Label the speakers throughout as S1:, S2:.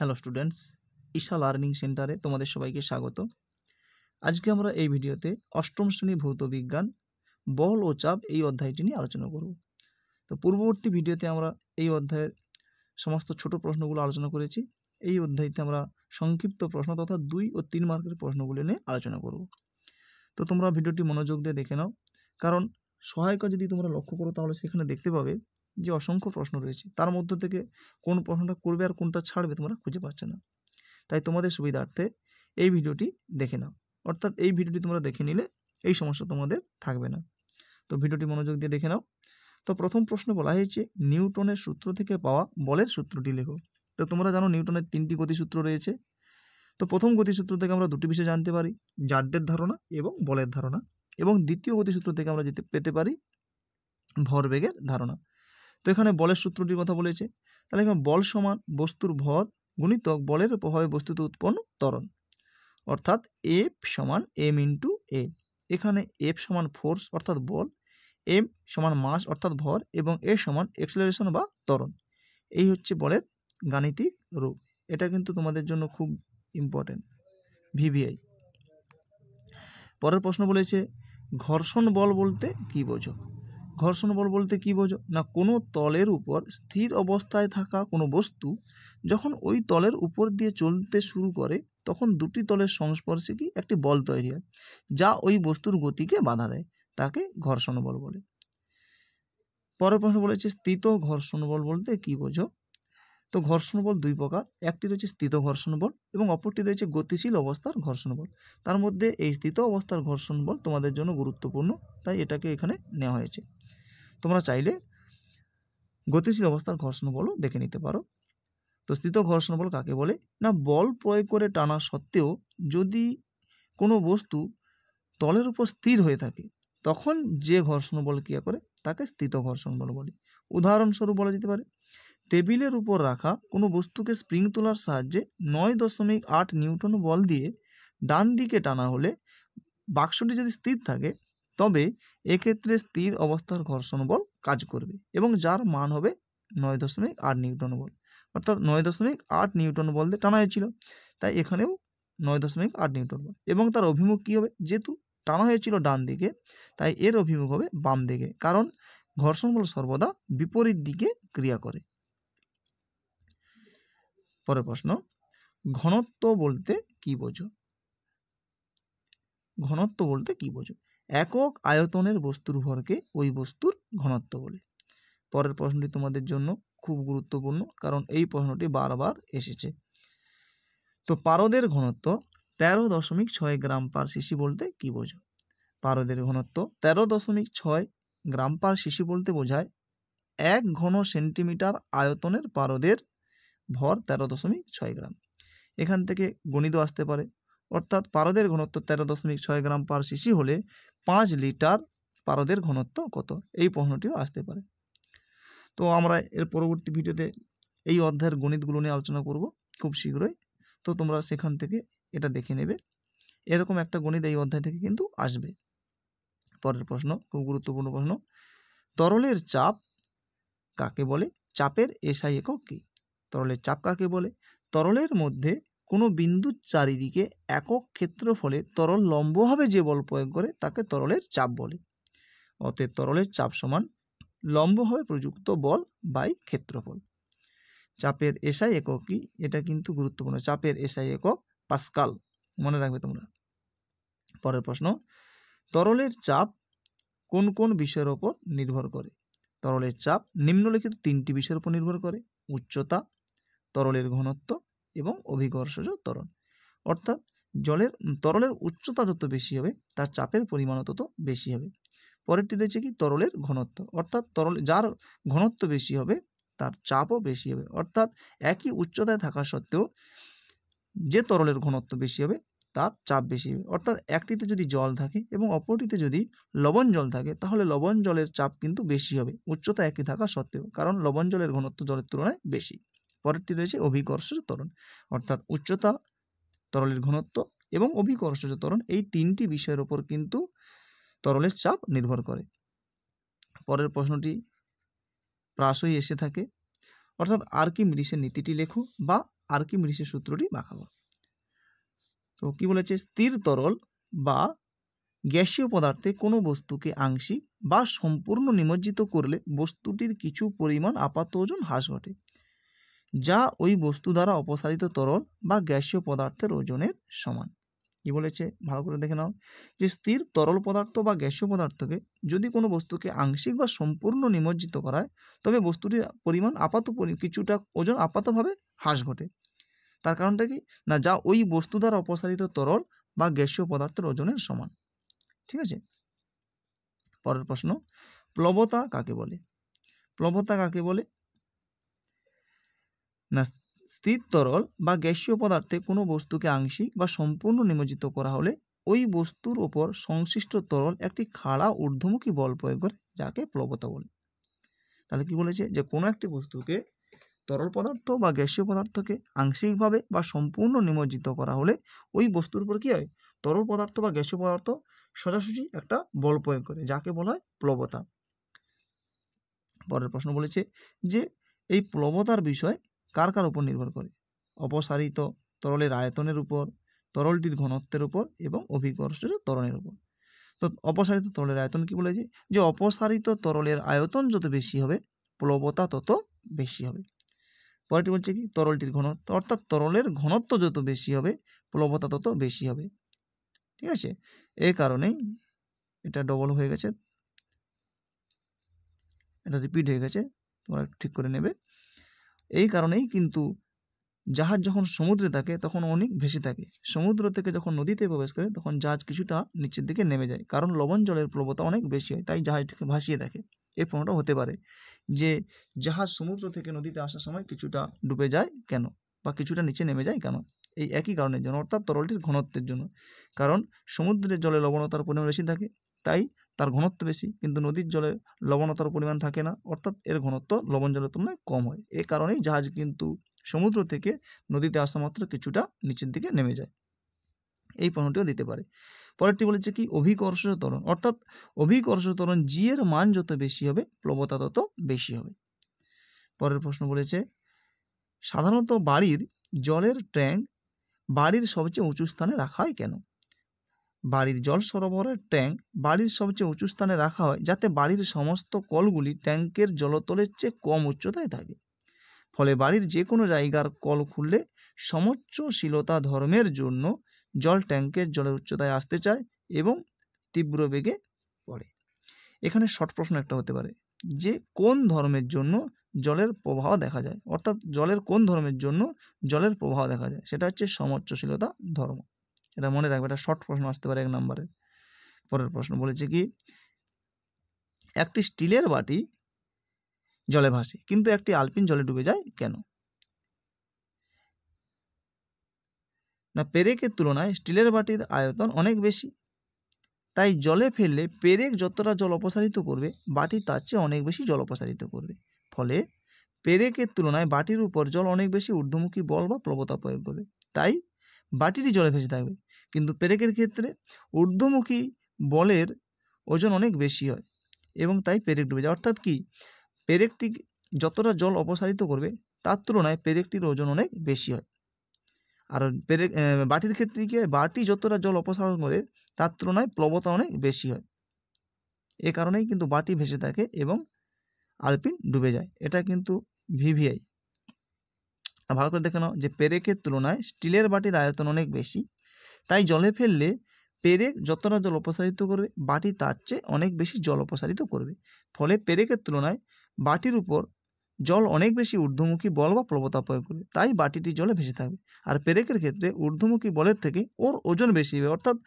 S1: Hello students, Isha learning সেন্টারে তোমাদের সবাইকে স্বাগত। আজকে আমরা এই ভিডিওতে অষ্টম শ্রেণী ভৌত বিজ্ঞান বল ও চাপ এই অধ্যায়টি নিয়ে আলোচনা করব। তো পূর্ববর্তী ভিডিওতে আমরা এই অধ্যায়ের সমস্ত ছোট প্রশ্নগুলো আলোচনা করেছি। এই অধ্যায়তে আমরা সংক্ষিপ্ত প্রশ্ন তথা 2 ও 3 মার্কের প্রশ্নগুলো নিয়ে আলোচনা করব। তো তোমরা ভিডিওটি মনোযোগ দিয়ে দেখে নাও, কারণ সহায়িকা যদি তোমরা লক্ষ্য করো তাহলে সেখানে দেখতে পাবে যে অসংখ্য প্রশ্ন রয়েছে, তার মধ্য থেকে কোন প্রশ্নটা করবে আর কোনটা ছাড়বে তোমরা খুঁজে পাচ্ছ না। তাই তোমাদের সুবিধার্থে এই ভিডিওটি দেখে নাও, অর্থাৎ এই ভিডিওটি তোমরা দেখে নিলে এই সমস্যা তোমাদের থাকবে না। তো ভিডিওটি মনোযোগ দিয়ে দেখে নাও। তো প্রথম প্রশ্ন বলা হয়েছে নিউটনের সূত্র থেকে পাওয়া বলের সূত্রটি লেখো। তো তোমরা জানো নিউটনের 3টি গতিসূত্র রয়েছে। তো প্রথম গতিসূত্র থেকে আমরা দুটি বিষয় জানতে পারি, জাড্যের ধারণা এবং বলের ধারণা, এবং দ্বিতীয় গতিসূত্র থেকে আমরা পেতে পারি ভরবেগের ধারণা। তো এখানে বলের সূত্রটির কথা বলেছে, তাহলে এখানে বল সমান বস্তুর ভর গুণিতক বলের প্রভাবে বস্তুতে উৎপন্ন ত্বরণ, অর্থাৎ এফ সমান এম ইন্টু এ। এখানে এফ সমান ফোর্স অর্থাৎ বল, এম সমান মাস অর্থাৎ ভর, এবং এ সমান এক্সেলারেশন বা ত্বরণ। এই হচ্ছে বলের গাণিতিক রূপ। এটা কিন্তু তোমাদের জন্য খুব ইম্পর্টেন্ট, ভিভিআই। পরের প্রশ্ন বলেছে ঘর্ষণ বল বলতে কি বোঝো। ঘর্ষণ বল বলতে কি বোঝো না, কোনো তলের উপর স্থির অবস্থায় থাকা কোনো বস্তু যখন ওই তলের উপর দিয়ে চলতে শুরু করে তখন দুটি তলের সংস্পর্শে কি একটি বল তৈরি হয়, যা ওই বস্তুর গতিকে বাধা দেয়, তাকে ঘর্ষণ বল বলে। পরের প্রশ্ন বলেছে স্থিত ঘর্ষণ বল বলতে কি বোঝো। তো ঘর্ষণ বল দুই প্রকার, একটি রয়েছে স্থিত ঘর্ষণ বল এবং অপরটি রয়েছে গতিশীল অবস্থার ঘর্ষণ বল। তার মধ্যে এই স্থিত অবস্থার ঘর্ষণ বল তোমাদের জন্য গুরুত্বপূর্ণ, তাই এটাকে এখানে নেওয়া হয়েছে। তোমরা চাইলে গতিশীল অবস্থার ঘর্ষণ বলও দেখে নিতে পারো। তো স্থিত ঘর্ষণ বল কাকে বলে না, বল প্রয়োগ করে টানা সত্ত্বেও যদি কোনো বস্তু তলের উপর স্থির হয়ে থাকে তখন যে ঘর্ষণ বল ক্রিয়া করে তাকে স্থিত ঘর্ষণ বল বলে। উদাহরণস্বরূপ বলা যেতে পারে টেবিলের উপর রাখা কোনো বস্তুকে স্প্রিং তোলার সাহায্যে 9.8 নিউটন বল দিয়ে ডান দিকে টানা হলে বাক্সটি যদি স্থির থাকে তবে এক্ষেত্রে স্থির অবস্থার ঘর্ষণ বল কাজ করবে এবং যার মান হবে 9.8 নিউটন বল, অর্থাৎ 9.8 নিউটন বল দিয়ে টানা হয়েছিল, তাই এখানেও 9.8 নিউটন বল। এবং তার অভিমুখ কি হবে, যেহেতু টানা হয়েছিল ডান দিকে তাই এর অভিমুখ হবে বাম দিকে, কারণ ঘর্ষণ বল সর্বদা বিপরীত দিকে ক্রিয়া করে। পরের প্রশ্ন ঘনত্ব বলতে কি বোঝো। ঘনত্ব বলতে কি বোঝো, একক আয়তনের বস্তুর ভরকে ওই বস্তুর ঘনত্ব বলে। পরের প্রশ্নটি তোমাদের জন্য খুব গুরুত্বপূর্ণ, কারণ এই প্রশ্নটি বারবার এসেছে। তো পারদের ঘনত্ব 13.6 গ্রাম পার সিসি বলতে কি বোঝো। পারদের ঘনত্ব 13.6 গ্রাম পার সিসি বলতে বোঝায় 1 ঘন সেন্টিমিটার আয়তনের পারদের ভর 13.6 গ্রাম। এখান থেকে গণিত আসতে পারে, অর্থাৎ পারদের ঘনত্ব 13.6 গ্রাম পার সিসি হলে 5 লিটার পারদের ঘনত্ব কত, এই প্রশ্নটিও আসতে পারে। তো আমরা এর পরবর্তী ভিডিওতে এই অধ্যায়ের গণিতগুলো নিয়ে আলোচনা করব খুব শীঘ্রই। তো তোমরা সেখান থেকে এটা দেখে নেবে, এরকম একটা গণিত এই অধ্যায় থেকে কিন্তু আসবে। পরের প্রশ্ন খুব গুরুত্বপূর্ণ প্রশ্ন, তরলের চাপ কাকে বলে, চাপের এসআই একক কি। তরলের চাপ কাকে বলে, তরলের মধ্যে কোনো বিন্দুর চারিদিকে একক ক্ষেত্রফলে তরল লম্বভাবে যে বল প্রয়োগ করে তাকে তরলের চাপ বলে। অতএব তরলের চাপ সমান লম্বভাবে প্রযুক্ত বল বাই ক্ষেত্রফল। চাপের এসআই একক কি, এটা কিন্তু গুরুত্বপূর্ণ, চাপের এসআই একক পাস্কাল, মনে রাখবে তোমরা। পরের প্রশ্ন, তরলের চাপ কোন কোন বিষয়ের উপর নির্ভর করে। তরলের চাপ নিম্নলিখিত 3টি বিষয়ের উপর নির্ভর করে, উচ্চতা, তরলের ঘনত্ব এবং অভিকর্ষজ ত্বরণ। অর্থাৎ তরলের উচ্চতা যত বেশি হবে তার চাপের পরিমাণও তত বেশি হবে। পরেরটি রয়েছে কি তরলের ঘনত্ব, অর্থাৎ যার ঘনত্ব বেশি হবে তার চাপও বেশি হবে। অর্থাৎ একই উচ্চতায় থাকা সত্ত্বেও যে তরলের ঘনত্ব বেশি হবে তার চাপ বেশি হবে। অর্থাৎ একটিতে যদি জল থাকে এবং অপরটিতে যদি লবণ জল থাকে তাহলে লবণ জলের চাপ কিন্তু বেশি হবে উচ্চতা একই থাকা সত্ত্বেও, কারণ লবণ জলের ঘনত্ব জলের তুলনায় বেশি। পরেরটি রয়েছে অভিকর্ষজ ত্বরণ, অর্থাৎ উচ্চতা, তরলের ঘনত্ব এবং অভিকর্ষজ ত্বরণ, এই 3টি বিষয়ের উপর কিন্তু তরলের চাপ নির্ভর করে। পরের প্রশ্নটি প্রায়শই এসে থাকে, অর্থাৎ আর্কিমিডিসের নীতিটি লেখো বা আর্কিমিডিসের সূত্রটি দেখাবো। তো কি বলেছে, স্থির তরল বা গ্যাসীয় পদার্থে কোনো বস্তুকে আংশিক বা সম্পূর্ণ নিমজ্জিত করলে বস্তুটির কিছু পরিমাণ আপাত ওজন হ্রাস ঘটে, যা ওই বস্তু দ্বারা অপসারিত তরল বা গ্যাসীয় পদার্থের ওজনের সমান। কি বলেছে ভালো করে দেখে নাও, যে স্থির তরল পদার্থ বা গ্যাসীয় পদার্থকে যদি কোনো বস্তুকে আংশিক বা সম্পূর্ণ নিমজ্জিত করা হয়, তবে বস্তুটির পরিমাণ কিছুটা ওজন আপাতভাবে হ্রাস ঘটে। তার কারণটা কি না, যা ওই বস্তু দ্বারা অপসারিত তরল বা গ্যাসীয় পদার্থের ওজনের সমান। ঠিক আছে, পরের প্রশ্ন, প্লবতা কাকে বলে? প্লবতা কাকে বলে না, স্থির তরল বা গ্যাসীয় পদার্থে কোনো বস্তুকে আংশিক বা সম্পূর্ণ নিমজ্জিত করা হলে ওই বস্তুর ওপর সংশ্লিষ্ট তরল একটি খাড়া ঊর্ধ্বমুখী বল প্রয়োগ করে, যাকে প্লবতা বলে। তাহলে কি বলেছে, যে কোনো একটি বস্তুকে তরল পদার্থ বা গ্যাসীয় পদার্থকে আংশিকভাবে বা সম্পূর্ণ নিমজ্জিত করা হলে ওই বস্তুর উপর কি হয়, তরল পদার্থ বা গ্যাসীয় পদার্থ সোজাসুজি একটা বল প্রয়োগ করে, যাকে বলা হয় প্লবতা। পরের প্রশ্ন বলেছে যে এই প্লবতার বিষয় কার কার উপর নির্ভর করে? অপসারিত তরলের আয়তনের উপর, তরলটির ঘনত্বের উপর এবং অভিকর্ষজ ত্বরণের উপর। তো অপসারিত তরলের আয়তন কি বলেছে, যে অপসারিত তরলের আয়তন যত বেশি হবে প্লবতা তত বেশি হবে। পরেরটি বলছে কি, তরলটির ঘনত্ব, অর্থাৎ তরলের ঘনত্ব যত বেশি হবে প্লবতা তত বেশি হবে। ঠিক আছে, এই কারণেই এটা ডবল হয়ে গেছে, এটা রিপিট হয়ে গেছে, তোমরা ঠিক করে নেবে। এই কারণেই কিন্তু জাহাজ যখন সমুদ্রে থাকে তখন অনেক ভেসে থাকে, সমুদ্র থেকে যখন নদীতে প্রবেশ করে তখন জাহাজ কিছুটা নিচের দিকে নেমে যায়, কারণ লবণ জলের প্লবতা অনেক বেশি হয়, তাই জাহাজটাকে ভাসিয়ে রাখে। এই প্রশ্নটা হতে পারে যে জাহাজ সমুদ্র থেকে নদীতে আসার সময় কিছুটা ডুবে যায় কেন, বা কিছুটা নিচে নেমে যায় কেন? এই একই কারণের জন্য, অর্থাৎ তরলটির ঘনত্বের জন্য। কারণ সমুদ্রের জলে লবণতার পরিমাণ বেশি থাকে, তাই তার ঘনত্ব বেশি, কিন্তু নদীর জলে লবণতার পরিমাণ থাকে না, অর্থাৎ এর ঘনত্ব লবণ জলের তুলনায় কম হয়। এই কারণেই জাহাজ কিন্তু সমুদ্র থেকে নদীতে আসা মাত্র কিছুটা নিচের দিকে নেমে যায়। এই প্রশ্নটিও দিতে পারে। পরেরটি বলেছে কি, অভিকর্ষজ ত্বরণ, অর্থাৎ অভিকর্ষজ ত্বরণ জি এর মান যত বেশি হবে প্লবতা তত বেশি হবে। পরের প্রশ্ন বলেছে, সাধারণত বাড়ির জলের ট্যাঙ্ক বাড়ির সবচেয়ে উঁচু স্থানে রাখা হয় কেন? বাড়ির জল সরবরাহের ট্যাঙ্ক বাড়ির সবচেয়ে উঁচু স্থানে রাখা হয় যাতে বাড়ির সমস্ত কলগুলি ট্যাঙ্কের জলতলের চেয়ে কম উচ্চতায় থাকে। ফলে বাড়ির যে কোনো জায়গার কল খুললে সমোচ্চশীলতা ধর্মের জন্য জল ট্যাঙ্কের জলের উচ্চতায় আসতে চায় এবং তীব্র বেগে পড়ে। এখানে শর্ট প্রশ্ন একটা হতে পারে, যে কোন ধর্মের জন্য জলের প্রবাহ দেখা যায়, অর্থাৎ জলের কোন ধর্মের জন্য জলের প্রবাহ দেখা যায়, সেটা হচ্ছে সমোচ্চশীলতা ধর্ম। এটা মনে রাখবে, এটা শর্ট প্রশ্ন আসতে পারে 1 নম্বরে। পরের প্রশ্ন বলেছে কি, একটি স্টিলের বাটি জলে ভাসে কিন্তু একটি আলপিন জলে ডুবে যায় কেন? না, পেরেকের তুলনায় স্টিলের বাটির আয়তন অনেক বেশি, তাই জলে ফেললে পেরেক যতটা জল অপসারিত করবে বাটি তার চেয়ে অনেক বেশি জল অপসারিত করবে। ফলে পেরেকের তুলনায় বাটির উপর জল অনেক বেশি ঊর্ধ্বমুখী বল বা প্লবতা প্রয়োগ করবে, তাই বাটিটি জলে ভেসে থাকবে। কিন্তু পেরেকের ক্ষেত্রে ঊর্ধ্বমুখী বলের ওজন অনেক বেশি হয় এবং তাই পেরেক ডুবে যায়। অর্থাৎ কি, পেরেকটি যতটা জল অপসারিত করবে তার তুলনায় পেরেকটির ওজন অনেক বেশি হয়। আর বাটির ক্ষেত্রে কি হয়, বাটি যতটা জল অপসারণ করে তার তুলনায় প্লবতা অনেক বেশি হয়। এ কারণেই কিন্তু বাটি ভেসে থাকে এবং আলপিন ডুবে যায়। এটা কিন্তু ভিভিআই। ভালো করে দেখে নাও যে পেরেকের তুলনায় স্টিলের বাটির আয়তন অনেক বেশি, তাই জলে ফেললে পেরেক যতটা জল অপসারিত করবে বাটি তার চেয়ে অনেক বেশি জল অপসারিত করবে। ফলে পেরেকের তুলনায় বাটির উপর জল অনেক বেশি ঊর্ধ্বমুখী বল বা প্লবতা প্রয়োগ করবে, তাই বাটিটি জলে ভেসে থাকবে। আর পেরেকের ক্ষেত্রে ঊর্ধ্বমুখী বলের থেকে ওর ওজন বেশি হবে, অর্থাৎ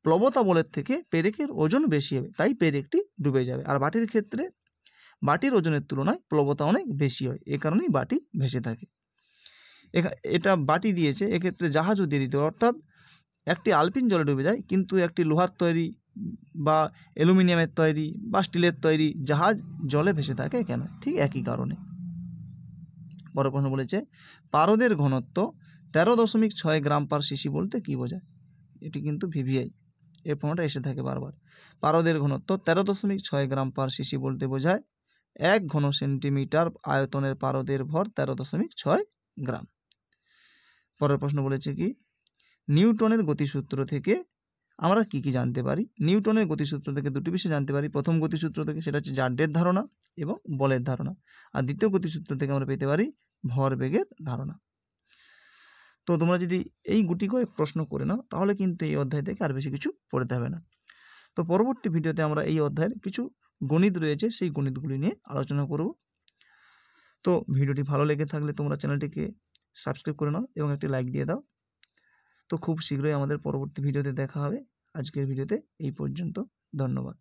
S1: প্লবতা বলের থেকে পেরেকের ওজন বেশি হবে, তাই পেরেকটি ডুবে যাবে। আর বাটির ক্ষেত্রে বাটির ওজনের তুলনায় প্লবতা অনেক বেশি হয়, এ কারণেই বাটি ভেসে থাকে। এটা বাটি দিয়েছে, এক্ষেত্রে জাহাজও দিয়ে দিতে হবে, অর্থাৎ একটি আলপিন জলে ডুবে যায় কিন্তু একটি লোহার তৈরি বা অ্যালুমিনিয়ামের তৈরি বা স্টিলের তৈরি জাহাজ জলে ভেসে থাকে কেন? ঠিক একই কারণে। পরের প্রশ্ন বলেছে, পারদের ঘনত্ব 13.6 গ্রাম পার সিসি বলতে কি বোঝায়? এটি কিন্তু ভিভিআই, এই প্রশ্নটা এসে থাকে বারবার। পারদের ঘনত্ব 13.6 গ্রাম পার সিসি বলতে বোঝায় 1 ঘন সেন্টিমিটার আয়তনের পারদের ভর 13.6 গ্রাম। পরের প্রশ্ন বলেছে কি, নিউটনের গতিসূত্র থেকে আমরা কি কি জানতে পারি? নিউটনের গতিসূত্র থেকে দুটি বিষয় জানতে পারি। প্রথম গতিসূত্র থেকে সেটা হচ্ছে জাড্যের ধারণা এবং বলের ধারণা, আর দ্বিতীয় গতিসূত্র থেকে আমরা পেতে পারি ভরবেগের ধারণা। তো তোমরা যদি এই গুটি কয়েক প্রশ্ন করে নাও তাহলে কিন্তু এই অধ্যায় থেকে আর বেশি কিছু পড়তে হবে না। তো পরবর্তী ভিডিওতে আমরা এই অধ্যায়ের কিছু গণিত রয়েছে সেই গণিতগুলি নিয়ে আলোচনা করব। তো ভিডিওটি ভালো লেগে থাকলে তোমরা চ্যানেলটিকে সাবস্ক্রাইব করে নাও এবং একটি লাইক দিয়ে দাও। তো খুব শীঘ্রই আমাদের পরবর্তী ভিডিওতে দেখা হবে। আজকের ভিডিওতে এই পর্যন্ত। ধন্যবাদ।